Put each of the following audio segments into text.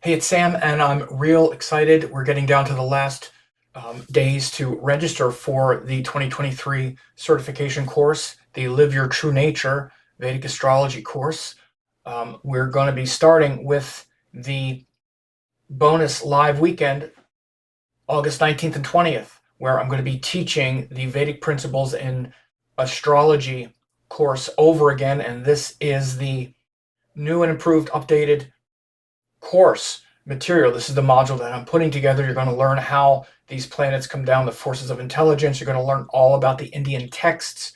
Hey, it's Sam, and I'm real excited. We're getting down to the last days to register for the 2023 certification course, the Live Your True Nature Vedic Astrology course. We're going to be starting with the bonus live weekend, August 19th and 20th, where I'm going to be teaching the Vedic principles in astrology course over again. And this is the new and improved, updated course material. This is the module that I'm putting together. You're going to learn how these planets come down, the forces of intelligence. You're going to learn all about the Indian texts.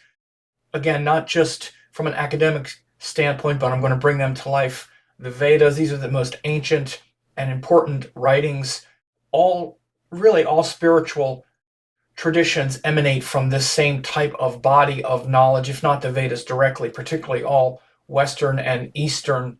Again, not just from an academic standpoint, but I'm going to bring them to life. The Vedas, these are the most ancient and important writings. All spiritual traditions emanate from this same type of body of knowledge, if not the Vedas directly, particularly all Western and Eastern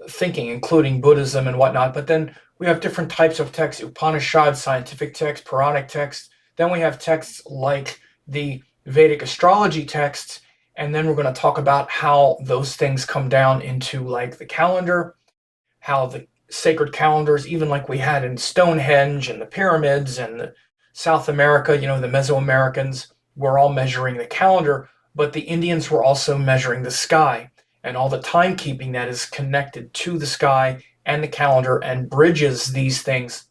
thinking, including Buddhism and whatnot. But then we have different types of texts: Upanishads, scientific texts, Puranic texts. Then we have texts like the Vedic astrology texts. And then we're going to talk about how those things come down into like the calendar, how the sacred calendars, even like we had in Stonehenge and the pyramids and the South America, the Mesoamericans were all measuring the calendar, but the Indians were also measuring the sky and all the timekeeping that is connected to the sky and the calendar and bridges these things.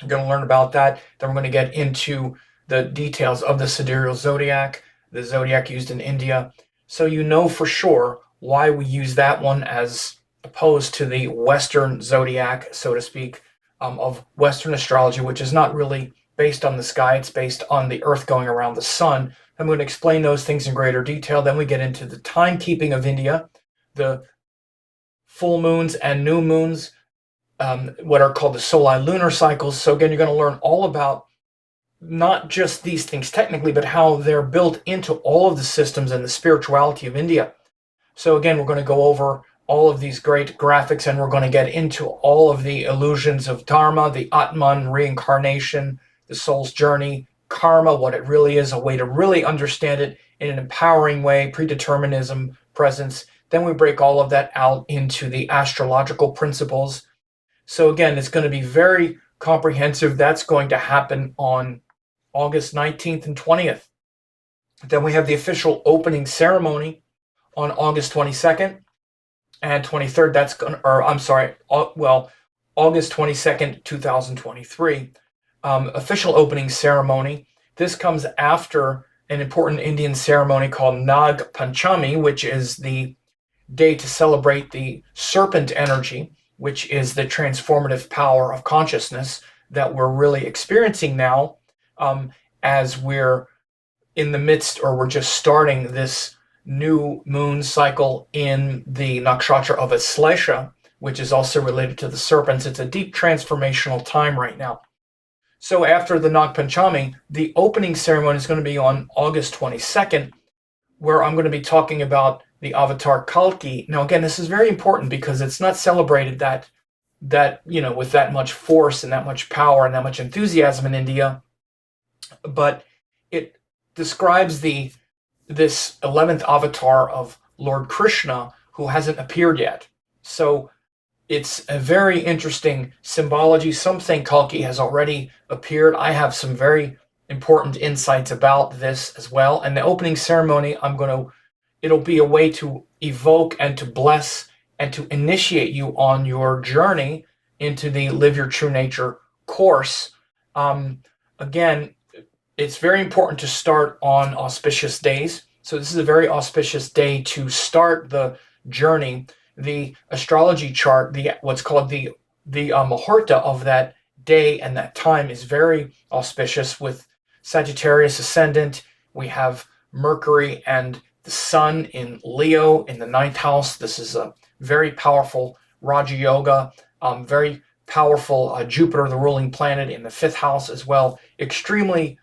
I'm going to learn about that. Then we're going to get into the details of the sidereal zodiac, the zodiac used in India. So you know for sure why we use that one as opposed to the Western zodiac, so to speak, of Western astrology, which is not really based on the sky. It's based on the Earth going around the sun. I'm going to explain those things in greater detail. Then we get into the timekeeping of India, the full moons and new moons, what are called the soli lunar cycles. So again, you're going to learn all about not just these things technically, but how they're built into all of the systems and the spirituality of India. So again, we're going to go over all of these great graphics, and we're going to get into all of the illusions of Dharma, the Atman, reincarnation, the soul's journey, karma, what it really is, a way to really understand it in an empowering way, predeterminism, presence. Then we break all of that out into the astrological principles. So again, it's going to be very comprehensive. That's going to happen on August 19th and 20th. Then we have the official opening ceremony on August 22nd and 23rd. That's going to, or I'm sorry, August 22nd, 2023. Official opening ceremony. This comes after an important Indian ceremony called Nag Panchami, which is the day to celebrate the serpent energy, which is the transformative power of consciousness that we're really experiencing now, as we're in the midst, or we're just starting this new moon cycle in the nakshatra of Aslesha, which is also related to the serpents. It's a deep transformational time right now. So after the Nag Panchami, the opening ceremony is going to be on August 22nd, where I'm going to be talking about the Avatar Kalki. Now, again, this is very important because it's not celebrated that with that much force and that much power and that much enthusiasm in India, but it describes this 11th avatar of Lord Krishna, who hasn't appeared yet. So it's a very interesting symbology. Some think Kalki has already appeared. I have some very important insights about this as well. And the opening ceremony, it'll be a way to evoke and to bless and to initiate you on your journey into the Live Your True Nature course. Again, it's very important to start on auspicious days. So this is a very auspicious day to start the journey. The astrology chart, what's called the muhurta of that day and that time, is very auspicious with Sagittarius ascendant. We have Mercury and the Sun in Leo in the 9th house. This is a very powerful Raja Yoga, very powerful Jupiter, the ruling planet, in the 5th house as well. Extremely,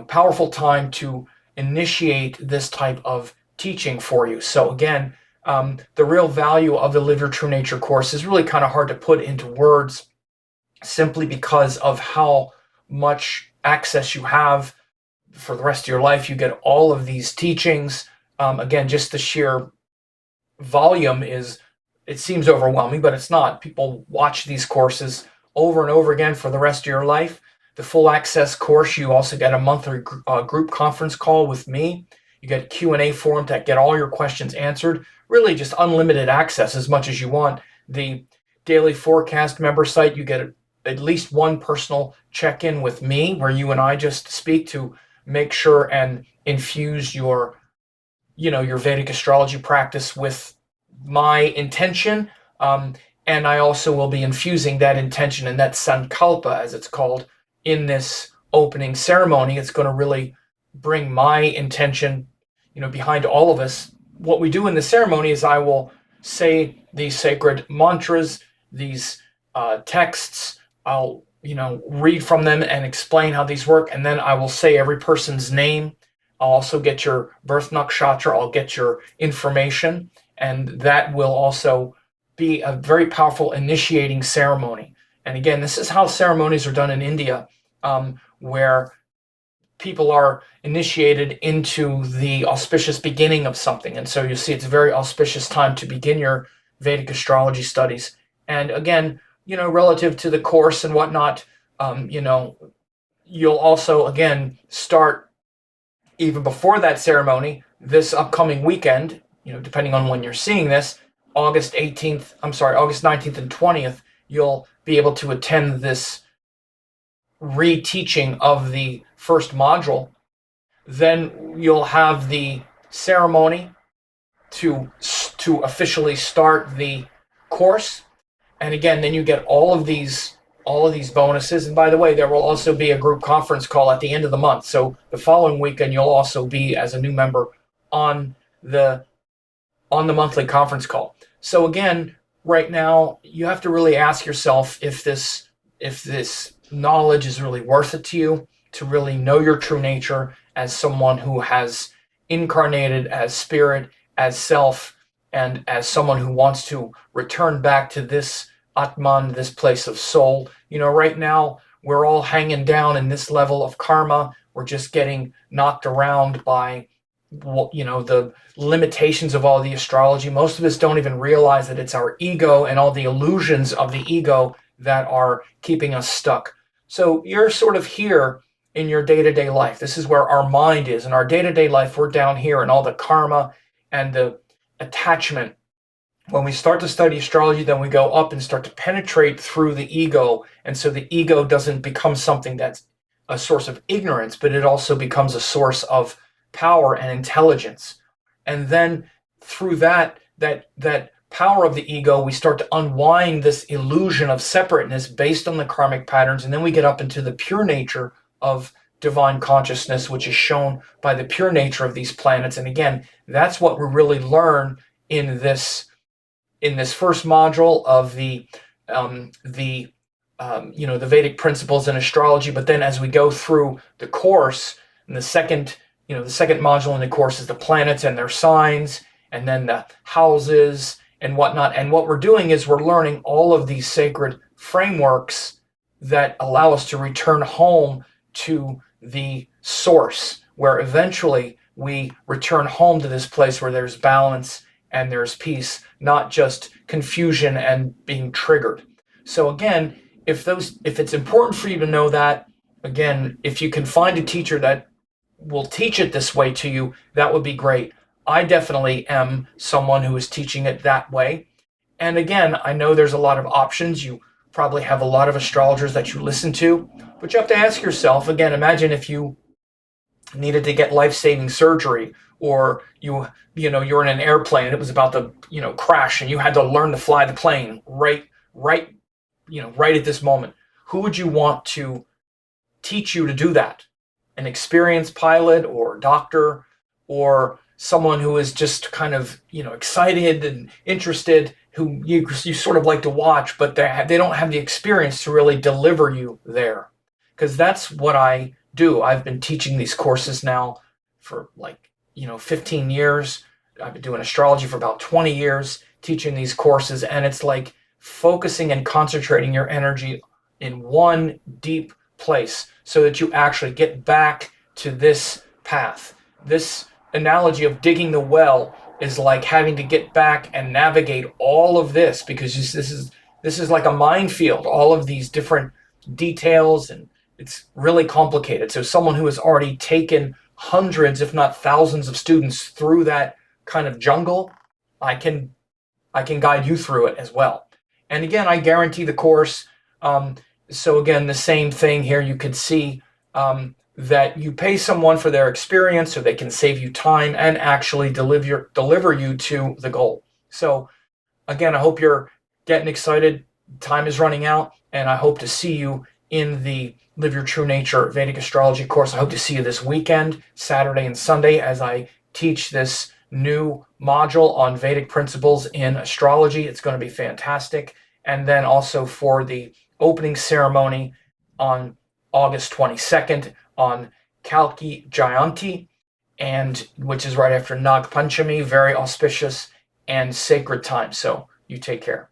powerful time to initiate this type of teaching for you. So again, the real value of the Live Your True Nature course is really kind of hard to put into words, simply because of how much access you have for the rest of your life. You get all of these teachings. Again, just the sheer volume is it seems overwhelming, but it's not. People watch these courses over and over again for the rest of your life. The full access course, you also get a monthly group conference call with me. You get a Q&A forum to get all your questions answered. Really just unlimited access as much as you want. The daily forecast member site, you get at least one personal check-in with me where you and I just speak to make sure and infuse your Vedic astrology practice with my intention. And I also will be infusing that intention and that sankalpa, as it's called, in this opening ceremony. It's going to really bring my intention, behind all of us. What we do in the ceremony is I will say these sacred mantras, these texts. I'll, read from them and explain how these work. And then I will say every person's name. I'll also get your birth nakshatra. I'll get your information. And that will also be a very powerful initiating ceremony. And again, this is how ceremonies are done in India, where people are initiated into the auspicious beginning of something. And so you see it's a very auspicious time to begin your Vedic astrology studies. And again, relative to the course and whatnot, you'll also, again, start even before that ceremony, this upcoming weekend, depending on when you're seeing this, August 19th and 20th, you'll be able to attend this reteaching of the first module. Then you'll have the ceremony to officially start the course. And again, then you get all of these bonuses. And by the way, there will also be a group conference call at the end of the month. So the following weekend, you'll also be, as a new member, on the monthly conference call. So again, right now, you have to really ask yourself if this knowledge is really worth it to you, to really know your true nature as someone who has incarnated as spirit, as self, and as someone who wants to return back to this Atman, this place of soul. Right now, we're all hanging down in this level of karma. We're just getting knocked around by the limitations of all the astrology. Most of us don't even realize that it's our ego and all the illusions of the ego that are keeping us stuck. So you're sort of here in your day-to-day life. This is where our mind is. In our day-to-day life, we're down here, and all the karma and the attachment. When we start to study astrology, then we go up and start to penetrate through the ego. And so the ego doesn't become something that's a source of ignorance, but it also becomes a source of power and intelligence. And then through that power of the ego, we start to unwind this illusion of separateness based on the karmic patterns. And then we get up into the pure nature of divine consciousness, which is shown by the pure nature of these planets. And again, that's what we really learn in this first module of the Vedic principles in astrology. But then as we go through the course, and the second module in the course is the planets and their signs, and then the houses and whatnot. And what we're doing is we're learning all of these sacred frameworks that allow us to return home to the source, where eventually we return home to this place where there's balance and there's peace, not just confusion and being triggered. So again, if it's important for you to know that, again, if you can find a teacher that will teach it this way to you, that would be great. I definitely am someone who is teaching it that way. And again, I know there's a lot of options. You probably have a lot of astrologers that you listen to, but you have to ask yourself, again, imagine if you needed to get life-saving surgery, or you're in an airplane and it was about to crash, and you had to learn to fly the plane right at this moment. Who would you want to teach you to do that? An experienced pilot or doctor, or someone who is just kind of excited and interested, who you sort of like to watch, but they don't have the experience to really deliver you there? Because that's what I do. I've been teaching these courses now for 15 years. I've been doing astrology for about 20 years, teaching these courses, and it's like focusing and concentrating your energy in one deep place so that you actually get back to this path. This analogy of digging the well, is like having to get back and navigate all of this, because this is like a minefield, all of these different details, and it's really complicated. So someone who has already taken hundreds, if not thousands, of students through that kind of jungle, I can guide you through it as well. And again, I guarantee the course. So again, the same thing here. You could see that you pay someone for their experience so they can save you time and actually deliver you to the goal. So again, I hope you're getting excited. Time is running out, and I hope to see you in the Live Your True Nature Vedic Astrology course. I hope to see you this weekend, Saturday and Sunday, as I teach this new module on Vedic principles in astrology. It's going to be fantastic. And then also for the opening ceremony on August 22nd on Kalki Jayanti, and which is right after Nag Panchami, very auspicious and sacred time. So you take care.